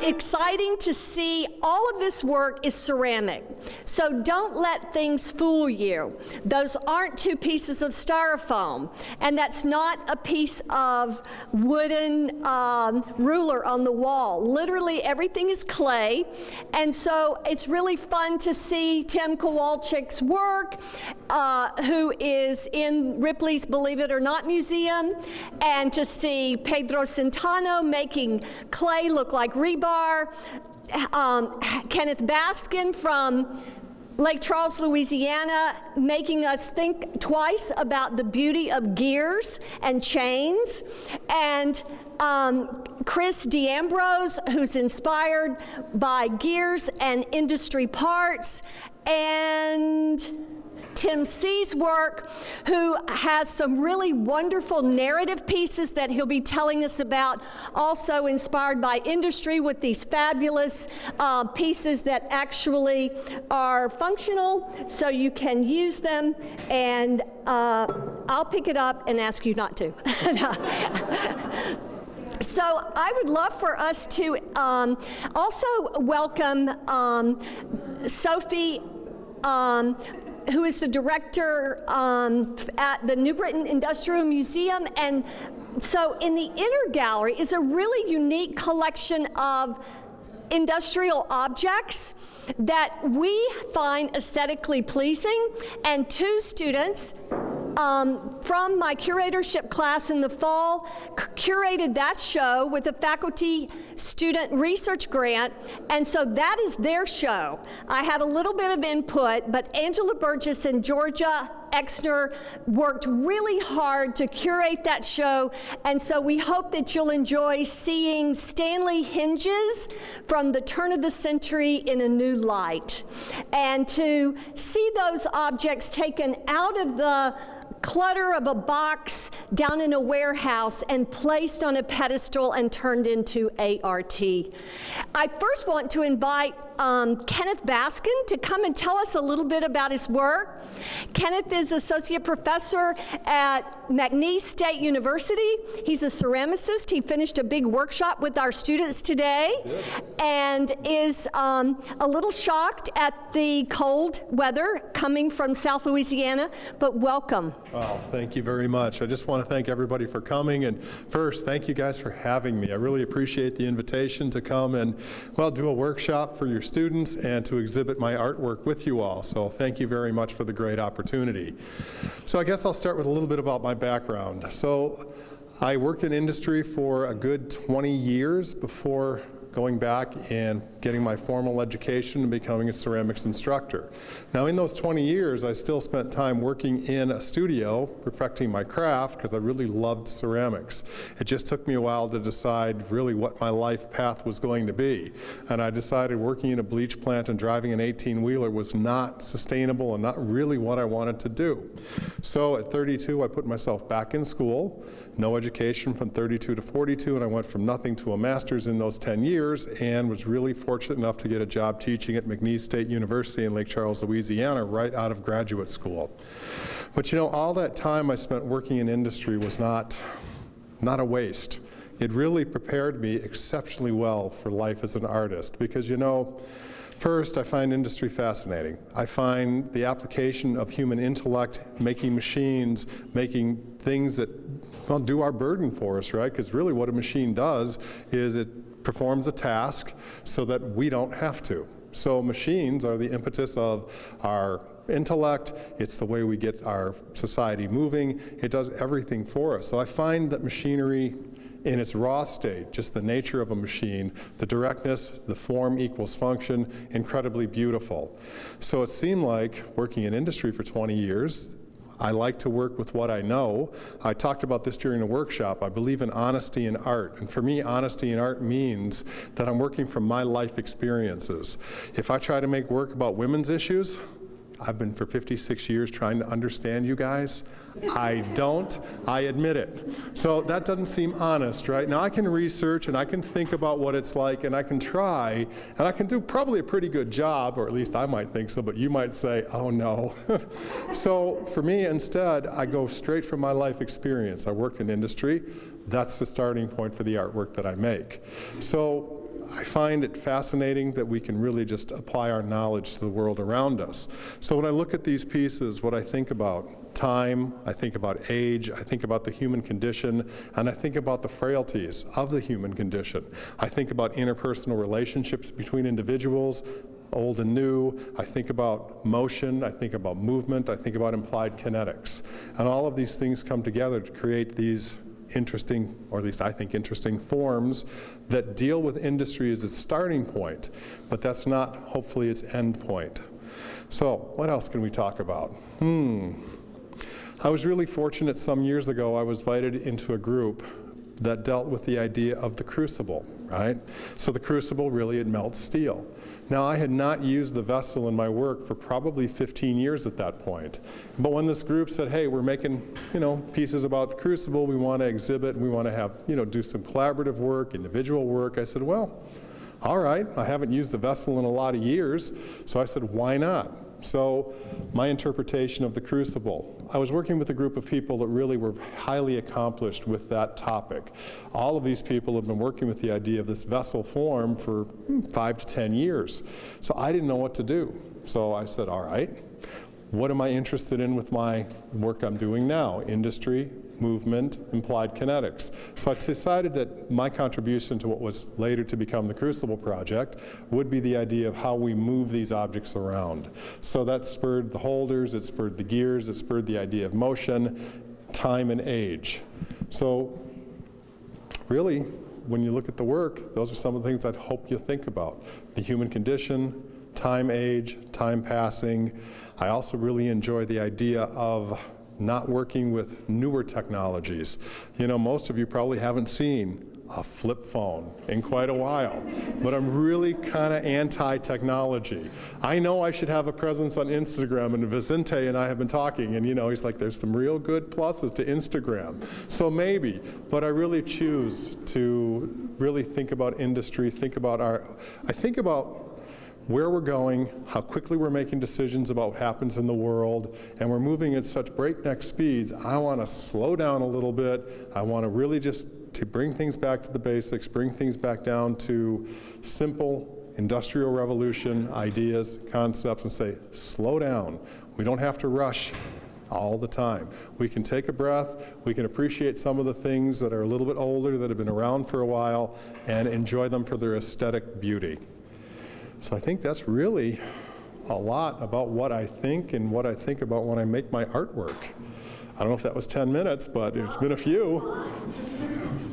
exciting to see all of this work is ceramic. So don't let things fool you. Those aren't two pieces of styrofoam, and that's not a piece of wooden ruler on the wall. Literally everything is clay, and so it's really fun to see Tim Kowalczyk's work, who is in Ripley's Believe It or Not Museum, and to see Pedro Centeno making clay look like rebar, Kenneth Baskin from Lake Charles, Louisiana, making us think twice about the beauty of gears and chains, and Chris D'Ambrose, who's inspired by gears and industry parts, and Tim C's work, who has some really wonderful narrative pieces that he'll be telling us about, also inspired by industry with these fabulous pieces that actually are functional, so you can use them, and I'll pick it up and ask you not to. So I would love for us to also welcome Sophie, who is the director at the New Britain Industrial Museum. And so in the inner gallery is a really unique collection of industrial objects that we find aesthetically pleasing, and two students from my curatorship class in the fall curated that show with a faculty student research grant, and so that is their show. I had a little bit of input, but Angela Burgess and Georgia Exner worked really hard to curate that show, and so we hope that you'll enjoy seeing Stanley hinges from the turn of the century in a new light, and to see those objects taken out of the clutter of a box down in a warehouse and placed on a pedestal and turned into ART. I first want to invite Kenneth Baskin to come and tell us a little bit about his work. Kenneth is associate professor at McNeese State University. He's a ceramicist. He finished a big workshop with our students today, and is a little shocked at the cold weather coming from South Louisiana, but welcome. Well, thank you very much. I just want to thank everybody for coming, and first, thank you guys for having me. I really appreciate the invitation to come and, well, do a workshop for your students and to exhibit my artwork with you all. So thank you very much for the great opportunity. So I guess I'll start with a little bit about my background. So I worked in industry for a good 20 years before going back and getting my formal education and becoming a ceramics instructor. Now in those 20 years, I still spent time working in a studio, perfecting my craft, because I really loved ceramics. It just took me a while to decide really what my life path was going to be. And I decided working in a bleach plant and driving an 18-wheeler was not sustainable and not really what I wanted to do. So at 32, I put myself back in school, no education from 32 to 42, and I went from nothing to a master's in those 10 years, and was really fortunate enough to get a job teaching at McNeese State University in Lake Charles, Louisiana, right out of graduate school. But you know, all that time I spent working in industry was not a waste. It really prepared me exceptionally well for life as an artist, because you know, first, I find industry fascinating. I find the application of human intellect, making machines, making things that, well, do our burden for us, right? Because really what a machine does is it performs a task so that we don't have to. So machines are the impetus of our intellect. It's the way we get our society moving. It does everything for us. So I find that machinery in its raw state, just the nature of a machine, the directness, the form equals function, incredibly beautiful. So it seemed like working in industry for 20 years, I like to work with what I know. I talked about this during the workshop. I believe in honesty in art. And for me, honesty in art means that I'm working from my life experiences. If I try to make work about women's issues, I've been for 56 years trying to understand you guys. I don't, I admit it. So that doesn't seem honest, right? Now I can research and I can think about what it's like and I can try and I can do probably a pretty good job, or at least I might think so, but you might say, oh no. So for me, instead, I go straight from my life experience. I worked in industry. That's the starting point for the artwork that I make. So I find it fascinating that we can really just apply our knowledge to the world around us. So when I look at these pieces, what I think about time, I think about age, I think about the human condition, and I think about the frailties of the human condition. I think about interpersonal relationships between individuals, old and new. I think about motion, I think about movement, I think about implied kinetics. And all of these things come together to create these interesting, or at least I think interesting, forms that deal with industry as its starting point, but that's not, hopefully, its end point. So what else can we talk about? I was really fortunate some years ago. I was invited into a group that dealt with the idea of the crucible, right? So the crucible, really, it melts steel. Now, I had not used the vessel in my work for probably 15 years at that point. But when this group said, hey, we're making, pieces about the crucible, we want to exhibit, and we want to have, do some collaborative work, individual work, I said, well, all right, I haven't used the vessel in a lot of years, so I said, why not? So my interpretation of the crucible, I was working with a group of people that really were highly accomplished with that topic. All of these people have been working with the idea of this vessel form for 5 to 10 years. So I didn't know what to do. So I said, all right, what am I interested in with my work I'm doing now? Industry, movement, implied kinetics. So I decided that my contribution to what was later to become the Crucible Project would be the idea of how we move these objects around. So that spurred the holders, it spurred the gears, it spurred the idea of motion, time, and age. So really, when you look at the work, those are some of the things I'd hope you'll think about. The human condition, time, age, time passing. I also really enjoy the idea of not working with newer technologies. Most of you probably haven't seen a flip phone in quite a while, but I'm really kind of anti-technology. I know I should have a presence on Instagram, and Vicente and I have been talking, and he's like, there's some real good pluses to Instagram. So maybe, but I really choose to really think about industry, I think about where we're going, how quickly we're making decisions about what happens in the world, and we're moving at such breakneck speeds. I want to slow down a little bit. I want to really just to bring things back to the basics, bring things back down to simple industrial revolution ideas, concepts, and say, slow down. We don't have to rush all the time. We can take a breath, we can appreciate some of the things that are a little bit older, that have been around for a while, and enjoy them for their aesthetic beauty. So I think that's really a lot about what I think and what I think about when I make my artwork. I don't know if that was 10 minutes, but it's been a few.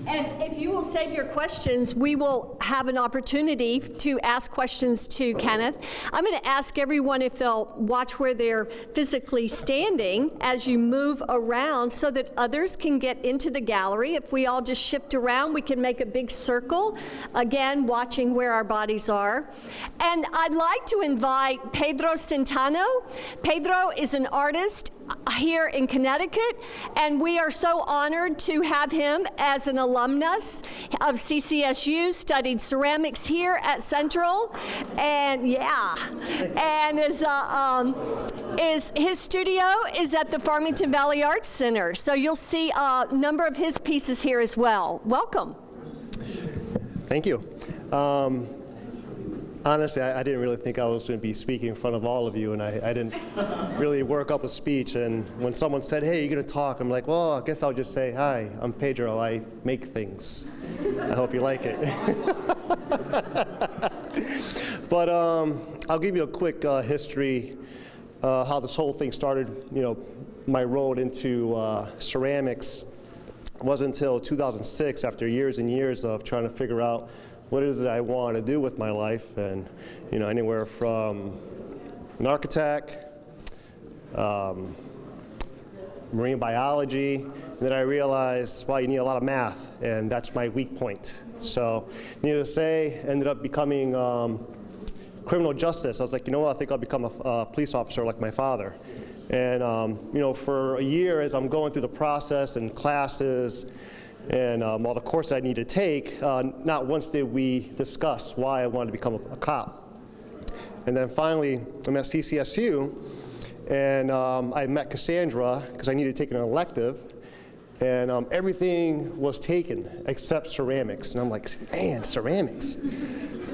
And if you will save your questions, we will have an opportunity to ask questions to Kenneth. I'm going to ask everyone if they'll watch where they're physically standing as you move around so that others can get into the gallery. If we all just shift around, we can make a big circle, again, watching where our bodies are. And I'd like to invite Pedro Centeno. Pedro is an artist here in Connecticut, and we are so honored to have him as an alumnus of CCSU, studied ceramics here at Central, and his studio is at the Farmington Valley Arts Center, so you'll see a number of his pieces here as well. Welcome. Thank you. Honestly, I didn't really think I was going to be speaking in front of all of you, and I didn't really work up a speech. And when someone said, hey, you're going to talk, I'm like, well, I guess I'll just say, hi, I'm Pedro. I make things. I hope you like it. But I'll give you a quick history, how this whole thing started. My road into ceramics wasn't until 2006, after years and years of trying to figure out what is it I want to do with my life, and anywhere from an architect, marine biology, and then I realized, well, you need a lot of math, and that's my weak point. So, needless to say, ended up becoming criminal justice. I was like, I think I'll become a police officer like my father. And for a year, as I'm going through the process and classes, and all the courses I need to take, not once did we discuss why I wanted to become a cop. And then finally, I'm at CCSU, and I met Cassandra because I needed to take an elective, And everything was taken except ceramics. And I'm like, man, ceramics?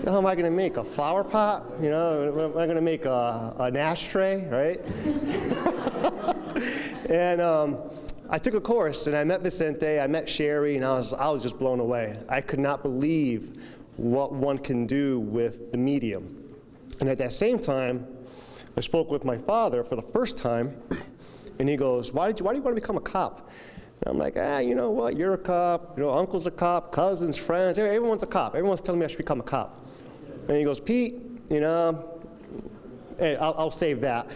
How am I going to make a flower pot? You know, am I going to make an ashtray, right? And I took a course, and I met Vicente, I met Sherry, and I was just blown away. I could not believe what one can do with the medium. And at that same time, I spoke with my father for the first time, and he goes, why do you want to become a cop? And I'm like, you know what, you're a cop, you know, uncle's a cop, cousins, friends, everyone's a cop. Everyone's telling me I should become a cop. And he goes, Pete, you know, hey, I'll save that.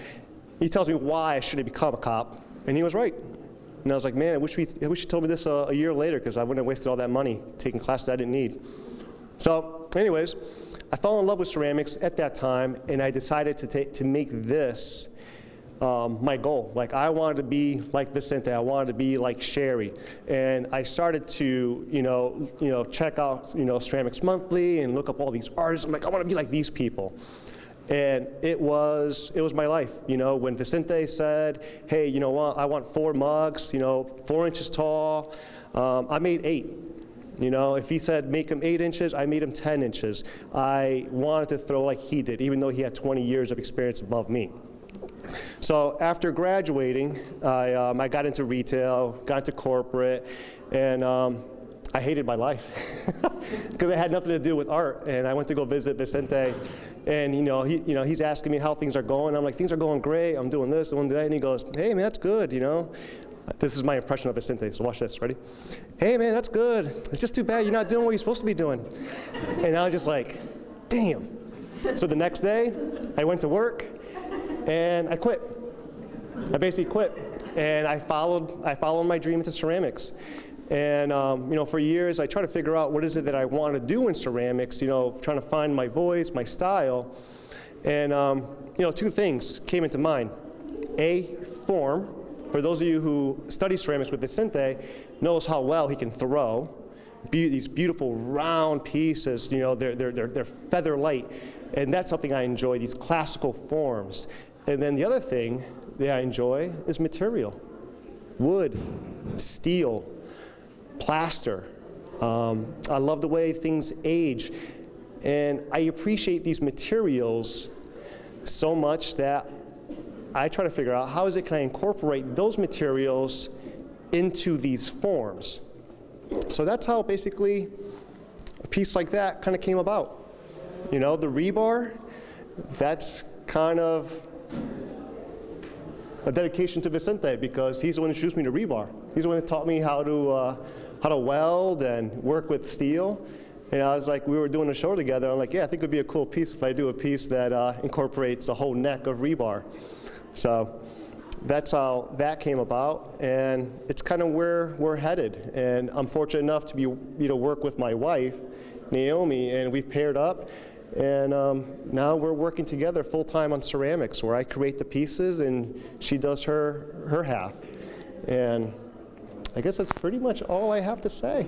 He tells me why I shouldn't become a cop, and he was right. And I was like, man, I wish you told me this a year later, because I wouldn't have wasted all that money taking classes I didn't need. So anyways, I fell in love with ceramics at that time, and I decided to make this my goal. Like, I wanted to be like Vicente, I wanted to be like Sherry, and I started to, you know, check out, you know, Ceramics Monthly and look up all these artists. I'm like, I want to be like these people. And it was my life, you know, when Vicente said, hey, you know what, I want 4 mugs, you know, 4 inches tall, I made 8. You know, if he said make them 8 inches, I made them 10 inches. I wanted to throw like he did, even though he had 20 years of experience above me. So after graduating, I got into retail, got into corporate, and I hated my life because it had nothing to do with art. And I went to go visit Vicente, and he's asking me how things are going. I'm like, things are going great. I'm doing this, doing that, and he goes, hey man, that's good. You know, this is my impression of Vicente. So watch this. Ready? Hey man, that's good. It's just too bad you're not doing what you're supposed to be doing. And I was just like, damn. So the next day, I went to work, and I quit. I basically quit, and I followed my dream into ceramics. And for years, I tried to figure out what is it that I want to do in ceramics, trying to find my voice, my style. And 2 things came into mind. A, form. For those of you who study ceramics with Vicente, knows how well he can throw these beautiful round pieces. They're feather light, and that's something I enjoy, these classical forms. And then the other thing that I enjoy is material. Wood, steel, plaster. I love the way things age. And I appreciate these materials so much that I try to figure out how can I incorporate those materials into these forms. So that's how basically a piece like that kind of came about. The rebar, that's kind of a dedication to Vicente, because he's the one who introduced me to rebar. He's the one that taught me how to weld and work with steel. And I was like, we were doing a show together. I'm like, yeah, I think it would be a cool piece if I do a piece that incorporates a whole neck of rebar. So that's how that came about, and it's kind of where we're headed. And I'm fortunate enough to work with my wife, Naomi, and we've paired up. And now we're working together full-time on ceramics, where I create the pieces and she does her half. And I guess that's pretty much all I have to say.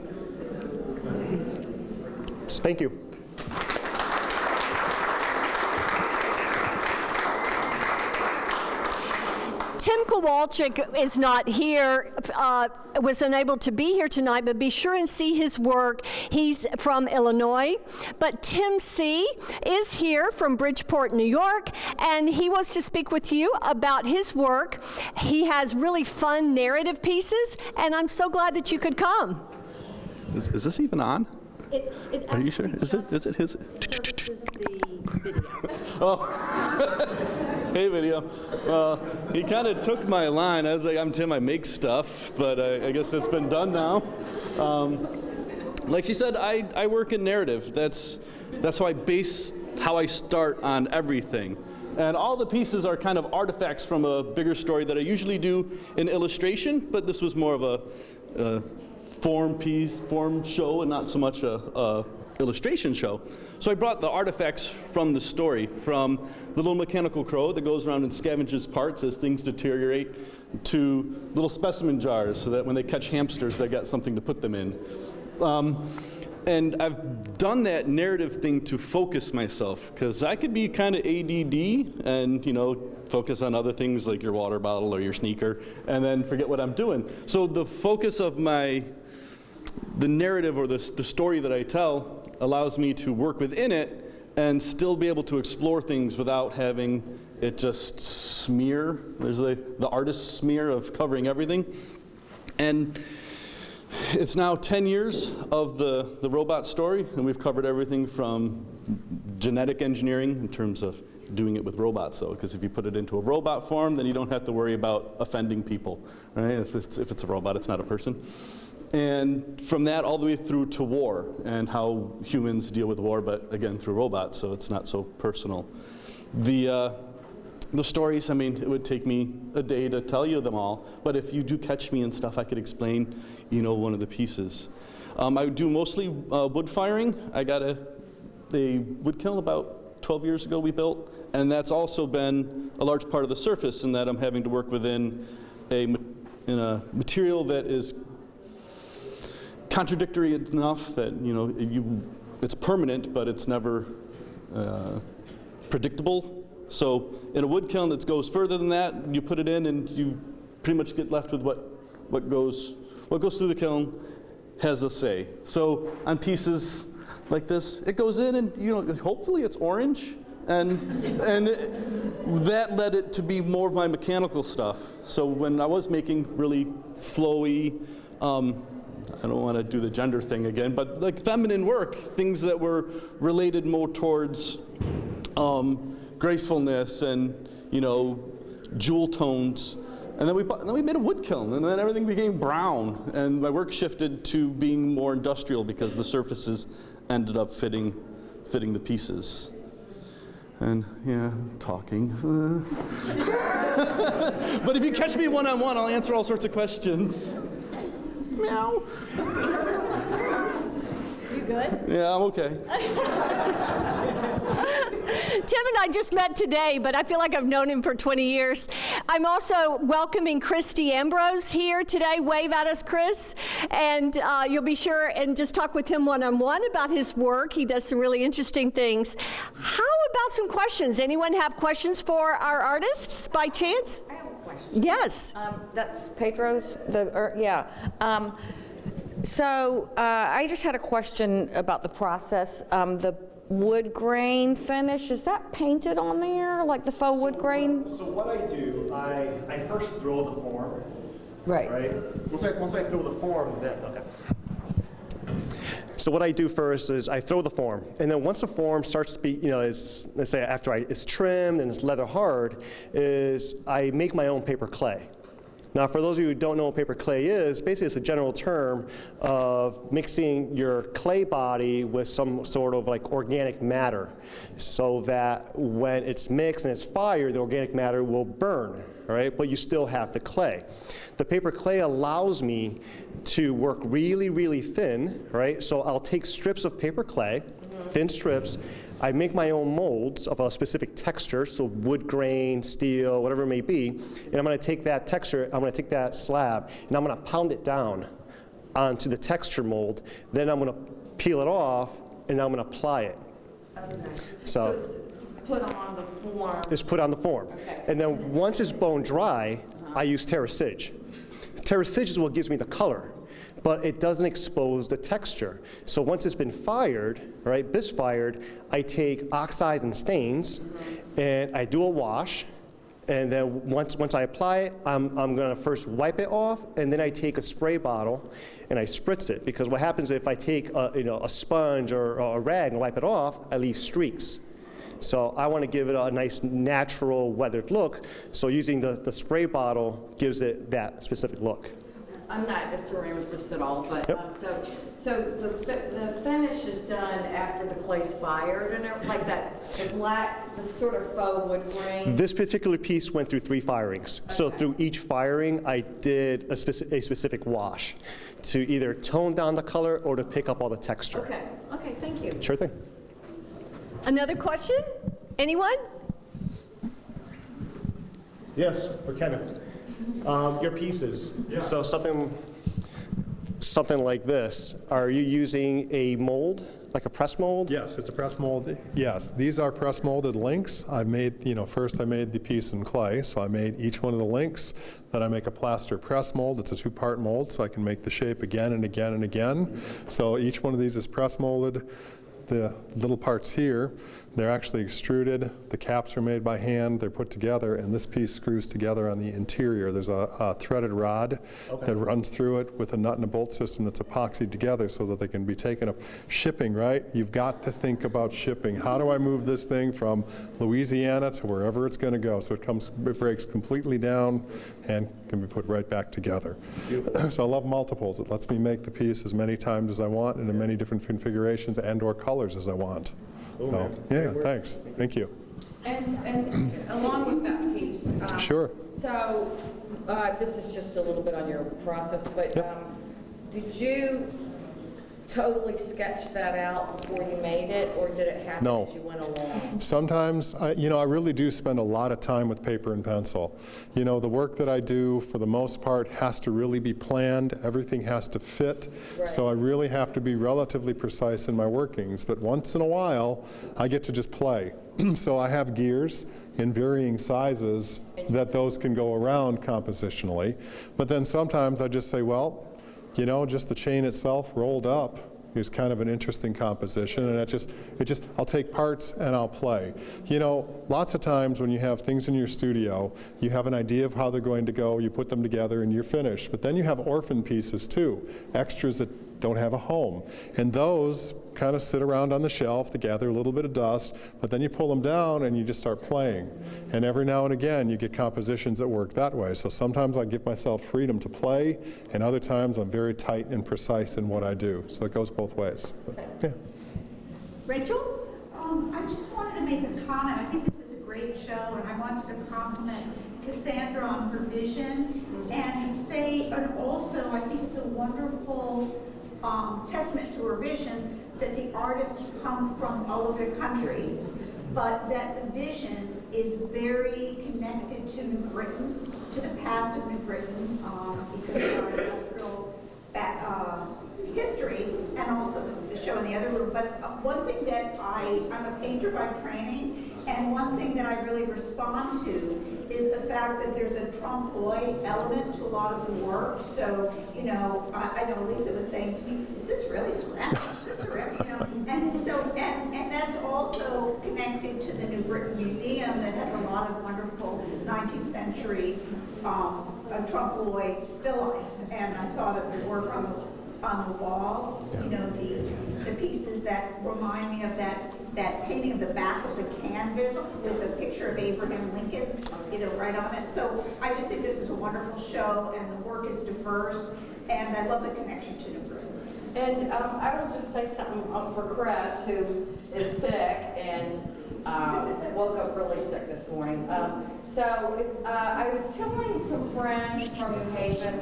So thank you. Tim Kowalczyk is not here, was unable to be here tonight, but be sure and see his work. He's from Illinois. But Tim C. is here from Bridgeport, New York, and he wants to speak with you about his work. He has really fun narrative pieces, and I'm so glad that you could come. Is this even on? Are you sure? Is it his? The video. Oh, hey, video. He kind of took my line. I was like, I'm Tim, I make stuff, but I guess that's been done now. Like she said, I work in narrative. That's how I base how I start on everything. And all the pieces are kind of artifacts from a bigger story that I usually do in illustration, but this was more of a form show and not so much a illustration show. So I brought the artifacts from the story, from the little mechanical crow that goes around and scavenges parts as things deteriorate, to little specimen jars so that when they catch hamsters, they got something to put them in. And I've done that narrative thing to focus myself, because I could be kind of ADD and, focus on other things like your water bottle or your sneaker, and then forget what I'm doing. So the focus of the narrative or the story that I tell allows me to work within it and still be able to explore things without having it just smear. There's the artist's smear of covering everything. And it's now 10 years of the robot story, and we've covered everything from genetic engineering in terms of doing it with robots, though, because if you put it into a robot form, then you don't have to worry about offending people, right? If it's a robot, it's not a person. And from that all the way through to war and how humans deal with war, but again, through robots, so it's not so personal. The stories, it would take me a day to tell you them all, but if you do catch me and stuff, I could explain, one of the pieces. I do mostly wood firing. I got a wood kiln about 12 years ago we built, and that's also been a large part of the surface in that I'm having to work within a material that is contradictory enough that, it's permanent, but it's never predictable. So in a wood kiln that goes further than that, you put it in and you pretty much get left with what goes through the kiln has a say. So on pieces like this, it goes in and hopefully it's orange, and that led it to be more of my mechanical stuff. So when I was making really flowy, I don't want to do the gender thing again, but like feminine work, things that were related more towards gracefulness and jewel tones, and then we made a wood kiln, and then everything became brown, and my work shifted to being more industrial because the surfaces ended up fitting the pieces. And talking. But if you catch me one-on-one, I'll answer all sorts of questions. Meow. You good? Yeah, I'm okay. Tim and I just met today, but I feel like I've known him for 20 years. I'm also welcoming Chris D'Ambrose here today. Wave at us, Chris. And you'll be sure and just talk with him one-on-one about his work. He does some really interesting things. How about some questions? Anyone have questions for our artists by chance? I have a question. Yes. That's Pedro's, yeah. So I just had a question about the process. The wood grain finish, is that painted on there, like the faux wood grain? So what I do, I first throw the form. Right. Once I throw the form, then, okay. So what I do first is I throw the form, and then once the form starts to be, let's say after it's trimmed and it's leather hard, is I make my own paper clay. Now, for those of you who don't know what paper clay is, basically it's a general term of mixing your clay body with some sort of like organic matter, so that when it's mixed and it's fired, the organic matter will burn, all right? But you still have the clay. The paper clay allows me to work really, really thin, right? So I'll take strips of paper clay, thin strips. I make my own molds of a specific texture, so wood grain, steel, whatever it may be, and I'm going to take that texture, I'm going to take that slab, and I'm going to pound it down onto the texture mold. Then I'm going to peel it off, and I'm going to apply it. Okay. So it's put on the form. It's put on the form. Okay. And then once it's bone dry, I use terracige. Terracige is what gives me the color, but it doesn't expose the texture. So once it's been fired, right, bisque fired, I take oxides and stains, and I do a wash, and then once I apply it, I'm gonna first wipe it off, and then I take a spray bottle and I spritz it, because what happens if I take a sponge or a rag and wipe it off, I leave streaks. So I want to give it a nice natural weathered look, so using the spray bottle gives it that specific look. I'm not a ceramicist at all, but Yep. so the finish is done after the clay's fired and everything, like that, the black, the sort of faux wood grain. This particular piece went through 3 firings. So through each firing, I did a specific wash to either tone down the color or to pick up all the texture. Okay, thank you. Sure thing. Another question? Anyone? Yes, for Kenneth. Your pieces. Yeah. So something like this, are you using a mold, like a press mold? Yes, it's a press mold. Yes, these are press molded links. I made, first I made the piece in clay, so I made each one of the links. Then I make a plaster press mold. It's a 2-part mold, so I can make the shape again and again and again. So each one of these is press molded. The little parts here, they're actually extruded. The caps are made by hand. They're put together, and this piece screws together on the interior. There's a threaded rod that runs through it with a nut and a bolt system that's epoxied together so that they can be taken up. Shipping, right? You've got to think about shipping. How do I move this thing from Louisiana to wherever it's going to go? So it breaks completely down and can be put right back together. So I love multiples. It lets me make the piece as many times as I want and in many different configurations and or colors as I want. So, yeah, thanks. Thank you. And along with that piece. Sure. So this is just a little bit on your process, but did you totally sketch that out before you made it, or did it happen No. as you went along? Sometimes, I really do spend a lot of time with paper and pencil. The work that I do, for the most part, has to really be planned. Everything has to fit. Right. So I really have to be relatively precise in my workings. But once in a while, I get to just play. So I have gears in varying sizes that those can go around compositionally. But then sometimes I just say, well, just the chain itself rolled up is kind of an interesting composition, and I'll take parts and I'll play. Lots of times when you have things in your studio, you have an idea of how they're going to go, you put them together and you're finished. But then you have orphan pieces too, extras that don't have a home. And those kind of sit around on the shelf, they gather a little bit of dust, but then you pull them down and you just start playing. And every now and again you get compositions that work that way. So sometimes I give myself freedom to play, and other times I'm very tight and precise in what I do. So it goes both ways. But, yeah. Rachel? I just wanted to make a comment. I think this is a great show, and I wanted to compliment Cassandra on her vision and also I think it's a wonderful testament to her vision that the artists come from all over the country, but that the vision is very connected to New Britain, to the past of New Britain, because of our industrial history, and also the show in the other room. But one thing that I'm a painter by training, and one thing that I really respond to is the fact that there's a trompe l'oeil element to a lot of the work. So, I know Lisa was saying to me, is this really ceramic? Is this ceramic? And that's also connected to the New Britain Museum that has a lot of wonderful 19th century trompe l'oeil still lifes. And I thought of the work on the wall, the pieces that remind me of that painting of the back of the canvas with a picture of Abraham Lincoln, right on it. So I just think this is a wonderful show, and the work is diverse, and I love the connection to New Britain. And I will just say something for Chris, who is sick and woke up really sick this morning. I was telling some friends from New Haven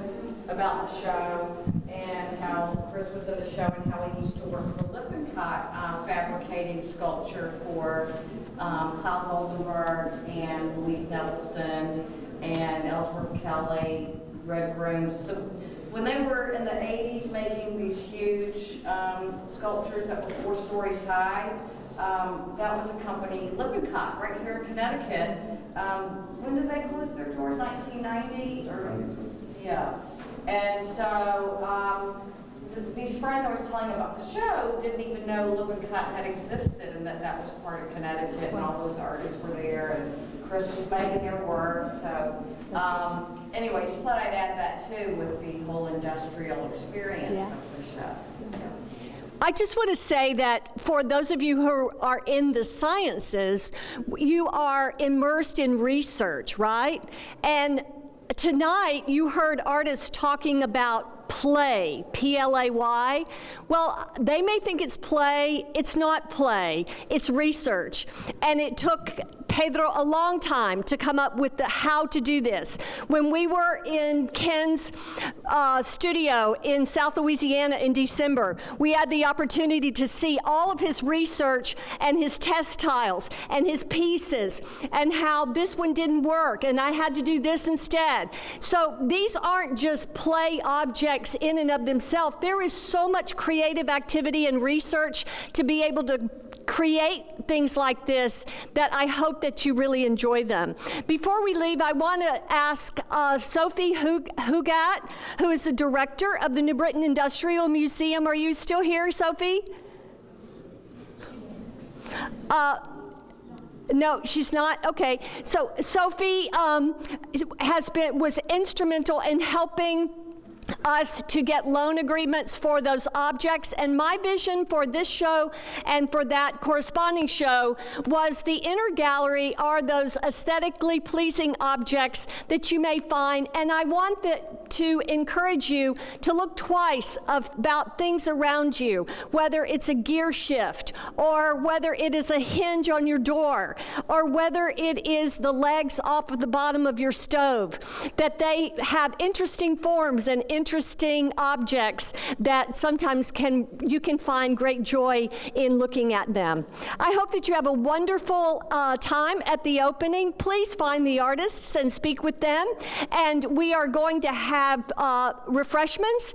about the show and how Chris was in the show and how he used to work for Lippincott fabricating sculpture for Klaus Oldenburg and Louise Nevelson and Ellsworth Kelly, Red Rooms. So when they were in the 80s making these huge sculptures that were 4 stories high, that was a company, Lippincott, right here in Connecticut. When did they close their doors? 1990? Yeah. And so these friends I was telling about the show didn't even know Lippincott had existed, and that was part of Connecticut, and all those artists were there, and Chris was making their work. So anyway, just thought I'd add that too with the whole industrial experience of the show. I just want to say that for those of you who are in the sciences, you are immersed in research, right? And tonight you heard artists talking about play, P-L-A-Y. Well, they may think it's play. It's not play. It's research. And it took Pedro a long time to come up with the how to do this. When we were in Ken's studio in South Louisiana in December, we had the opportunity to see all of his research and his test tiles and his pieces and how this one didn't work and I had to do this instead. So these aren't just play objects in and of themselves. There is so much creative activity and research to be able to create things like this that I hope that you really enjoy them. Before we leave, I want to ask Sophie Hugat, who is the director of the New Britain Industrial Museum. Are you still here, Sophie? No, she's not. Okay. So Sophie was instrumental in helping us to get loan agreements for those objects, and my vision for this show and for that corresponding show was the inner gallery are those aesthetically pleasing objects that you may find, and I want to encourage you to look twice about things around you, whether it's a gear shift or whether it is a hinge on your door or whether it is the legs off of the bottom of your stove, that they have interesting forms and interesting objects that sometimes you can find great joy in looking at them. I hope that you have a wonderful time at the opening. Please find the artists and speak with them. And we are going to have refreshments.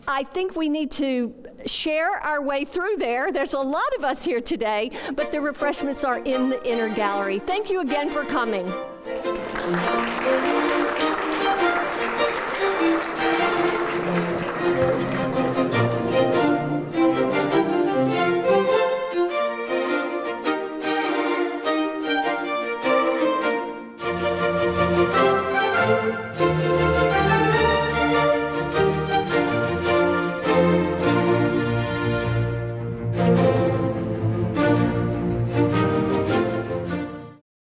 I think we need to share our way through there. There's a lot of us here today, but the refreshments are in the inner gallery. Thank you again for coming.